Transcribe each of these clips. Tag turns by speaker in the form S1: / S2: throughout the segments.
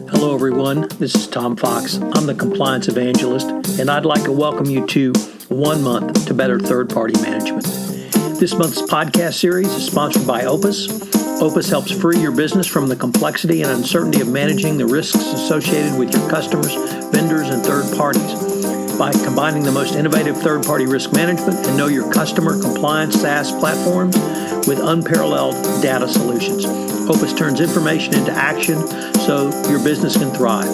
S1: Hello everyone, this is Tom Fox. I'm the Compliance Evangelist, and I'd like to welcome you to 1 Month to Better Third-Party Management. This month's podcast series is sponsored by Opus. Opus helps free your business from the complexity and uncertainty of managing the risks associated with your customers, vendors, and third parties. By combining the most innovative third-party risk management and know your customer compliance SaaS platforms with unparalleled data solutions, Opus turns information into action so your business can thrive.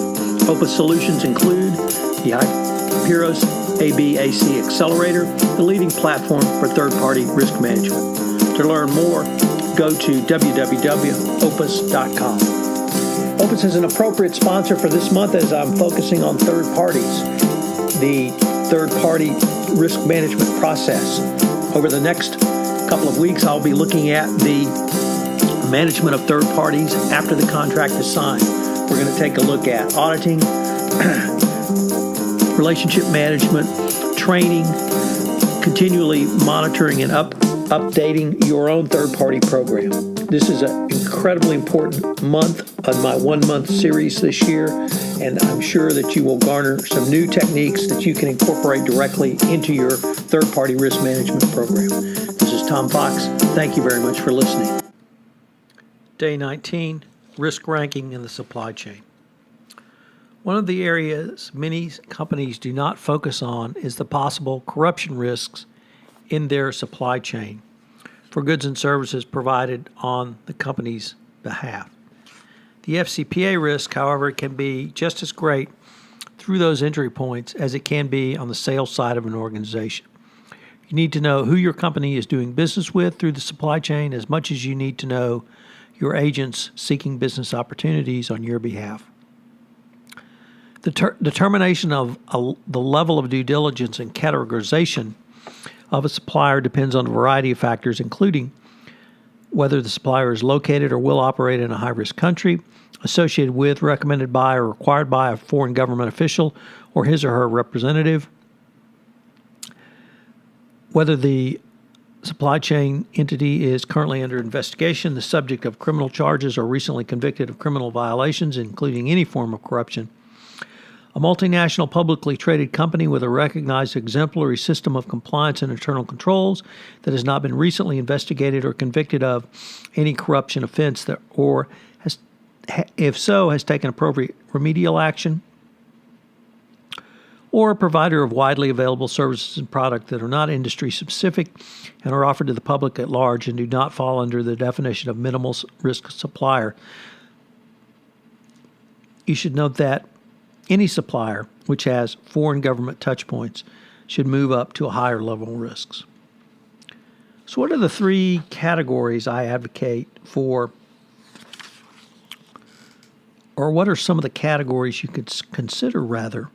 S1: Opus solutions include the Hyperos ABAC Accelerator, the leading platform for third-party risk management. To learn more, go to www.opus.com. Opus is an appropriate sponsor for this month as I'm focusing on third parties, the third-party risk management process. Over the next couple of weeks, I'll be looking at the management of third parties after the contract is signed. We're going to take a look at auditing, relationship management, training, continually monitoring and updating your own third-party program. This is an incredibly important month on my 1 month series this year, and I'm sure that you will garner some new techniques that you can incorporate directly into your third-party risk management program. This is Tom Fox. Thank you very much for listening. Day 19, Risk Ranking in the Supply Chain. One of the areas many companies do not focus on is the possible corruption risks in their supply chain for goods and services provided on the company's behalf. The FCPA risk, however, can be just as great through those entry points as it can be on the sales side of an organization. You need to know who your company is doing business with through the supply chain as much as you need to know your agents seeking business opportunities on your behalf. The determination of the level of due diligence and categorization of a supplier depends on a variety of factors, including whether the supplier is located or will operate in a high-risk country, associated with, recommended by, or required by a foreign government official or his or her representative, whether the supply chain entity is currently under investigation, the subject of criminal charges, or recently convicted of criminal violations, including any form of corruption, a multinational publicly traded company with a recognized exemplary system of compliance and internal controls that has not been recently investigated or convicted of any corruption offense that, or has, if so, has taken appropriate remedial action, or a provider of widely available services and products that are not industry specific and are offered to the public at large and do not fall under the definition of minimal risk supplier. You should note that any supplier which has foreign government touchpoints should move up to a higher level of risks. So what are the three categories I advocate for, or what are some of the categories you could consider rather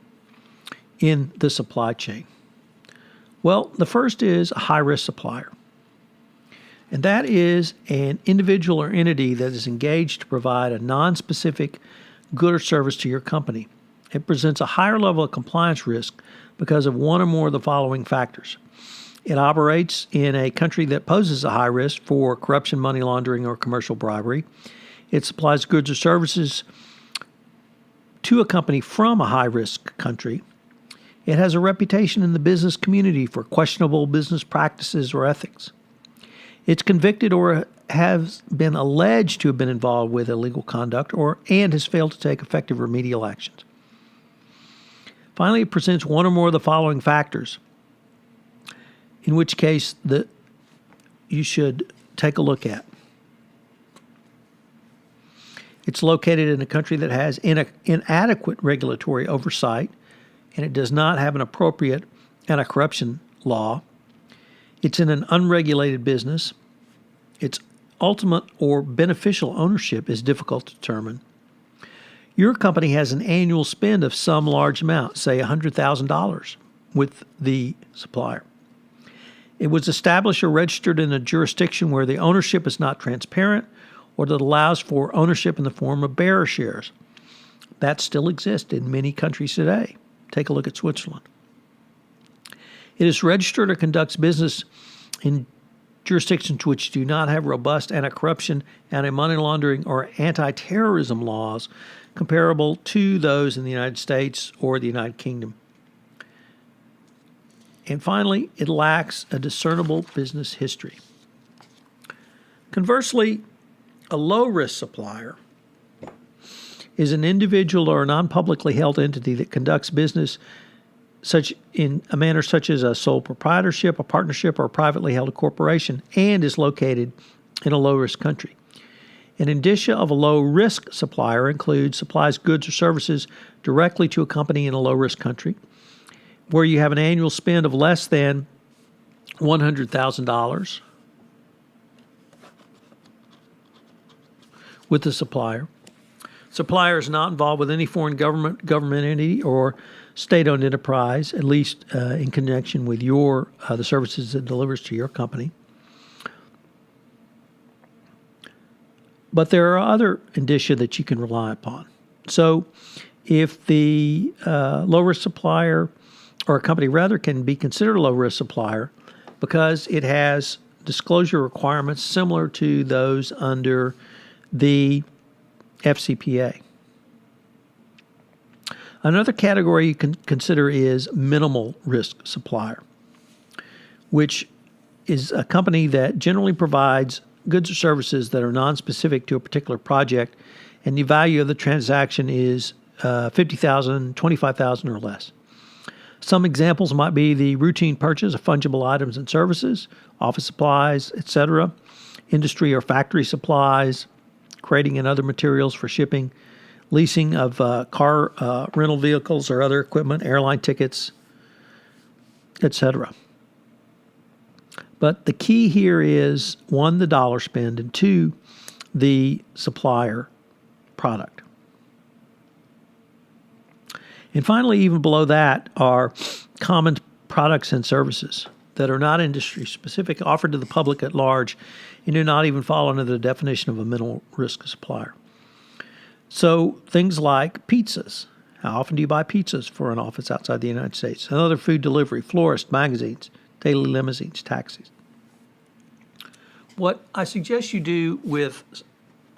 S1: in the supply chain? Well, the first is a high-risk supplier. And that is an individual or entity that is engaged to provide a non-specific good or service to your company. It presents a higher level of compliance risk because of one or more of the following factors. It operates in a country that poses a high risk for corruption, money laundering, or commercial bribery. It supplies goods or services to a company from a high-risk country. It has a reputation in the business community for questionable business practices or ethics. It's convicted or has been alleged to have been involved with illegal conduct and has failed to take effective remedial actions. Finally, it presents one or more of the following factors, in which case you should take a look at. It's located in a country that has inadequate regulatory oversight, and it does not have an appropriate anti-corruption law. It's in an unregulated business. Its ultimate or beneficial ownership is difficult to determine. Your company has an annual spend of some large amount, say $100,000, with the supplier. It was established or registered in a jurisdiction where the ownership is not transparent or that allows for ownership in the form of bearer shares. That still exists in many countries today. Take a look at Switzerland. It is registered or conducts business in jurisdictions which do not have robust anti-corruption, anti-money laundering, or anti-terrorism laws comparable to those in the United States or the United Kingdom. And finally, it lacks a discernible business history. Conversely, a low-risk supplier is an individual or a non-publicly held entity that conducts business such in a manner such as a sole proprietorship, a partnership, or a privately held corporation, and is located in a low-risk country. An indicia of a low-risk supplier includes supplies goods or services directly to a company in a low-risk country, where you have an annual spend of less than $100,000 with the supplier. Supplier is not involved with any foreign government entity, or state-owned enterprise, at least in connection with the services it delivers to your company. But there are other indicia that you can rely upon. So if the low-risk supplier, or a company rather, can be considered a low-risk supplier because it has disclosure requirements similar to those under the FCPA. Another category you can consider is minimal risk supplier, which is a company that generally provides goods or services that are non-specific to a particular project, and the value of the transaction is $50,000, $25,000 or less. Some examples might be the routine purchase of fungible items and services, office supplies, etc., industry or factory supplies, crating and other materials for shipping, leasing of car rental vehicles or other equipment, airline tickets, etc. But the key here is, one, the dollar spend, and two, the supplier product. And finally, even below that are common products and services that are not industry specific, offered to the public at large, and do not even fall under the definition of a minimal risk supplier. So things like pizzas. How often do you buy pizzas for an office outside the United States? Another food delivery, florists, magazines, daily limousines, taxis. What I suggest you do with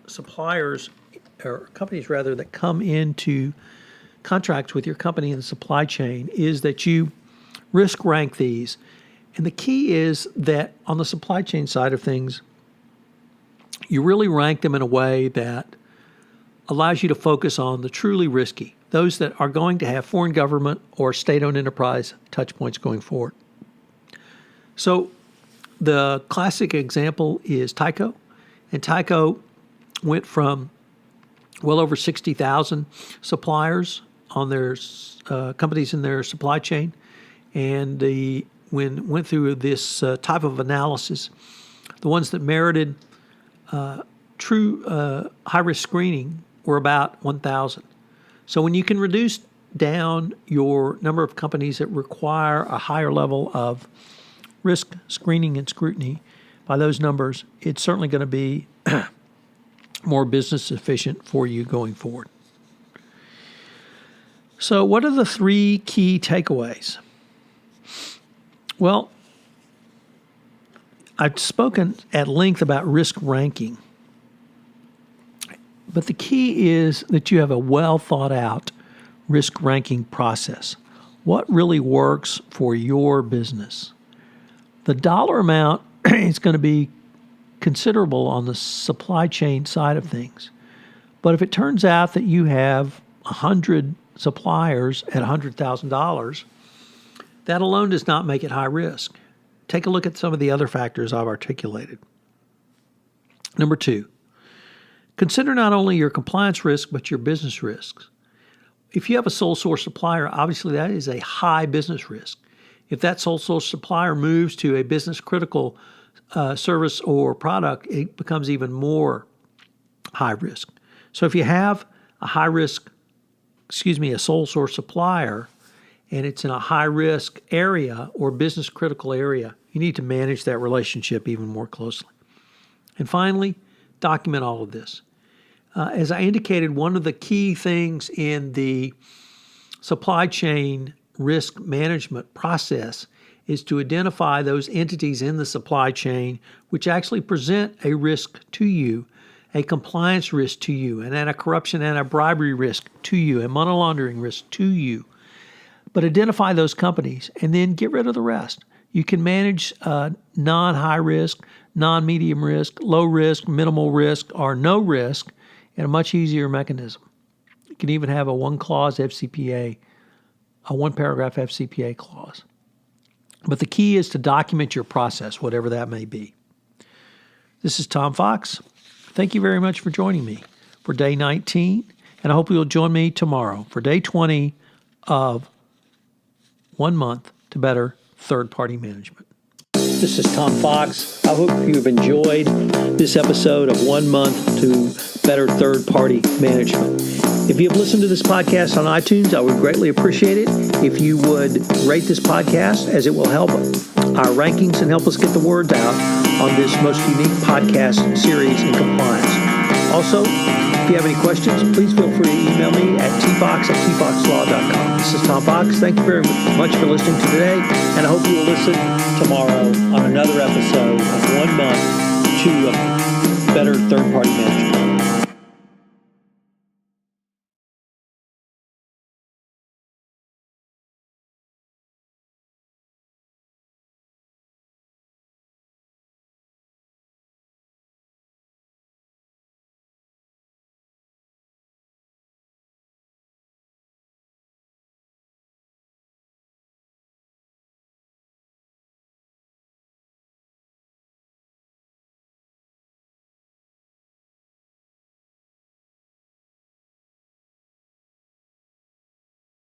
S1: suppliers, or companies rather, that come into contracts with your company in the supply chain, is that you risk rank these. And the key is that on the supply chain side of things, you really rank them in a way that allows you to focus on the truly risky, those that are going to have foreign government or state-owned enterprise touch points going forward. So the classic example is Tyco. And Tyco went from well over 60,000 suppliers on their companies in their supply chain, and went through this type of analysis. The ones that merited true high-risk screening were about 1,000. So when you can reduce down your number of companies that require a higher level of risk screening and scrutiny by those numbers, it's certainly going to be more business efficient for you going forward. So what are the three key takeaways? Well, I've spoken at length about risk ranking, but the key is that you have a well thought out risk ranking process. What really works for your business? The dollar amount is going to be considerable on the supply chain side of things. But if it turns out that you have 100 suppliers at $100,000, that alone does not make it high risk. Take a look at some of the other factors I've articulated. Number two, consider not only your compliance risk, but your business risks. If you have a sole source supplier, obviously that is a high business risk. If that sole source supplier moves to a business critical service or product, it becomes even more high risk. So if you have a a sole source supplier, and it's in a high risk area or business critical area, you need to manage that relationship even more closely. And finally, document all of this. As I indicated, one of the key things in the supply chain risk management process is to identify those entities in the supply chain which actually present a risk to you a compliance risk to you, an anti-corruption, anti-bribery risk to you, a money laundering risk to you. But identify those companies and then get rid of the rest. You can manage non-high risk, non-medium risk, low risk, minimal risk, or no risk in a much easier mechanism. You can even have a one-clause FCPA, a one-paragraph FCPA clause. But the key is to document your process, whatever that may be. This is Tom Fox. Thank you very much for joining me for day 19, and I hope you'll join me tomorrow for day 20 of 1 month to better third-party management. This is Tom Fox. I hope you've enjoyed this episode of 1 month to better third-party management. If you have listened to this podcast on iTunes, I would greatly appreciate it if you would rate this podcast, as it will help our rankings and help us get the word out on this most unique podcast series in compliance. Also, if you have any questions, please feel free to email me at tfox@tfoxlaw.com. This is Tom Fox. Thank you very much for listening to today, and I hope you will listen tomorrow on another episode of 1 month to better third-party management.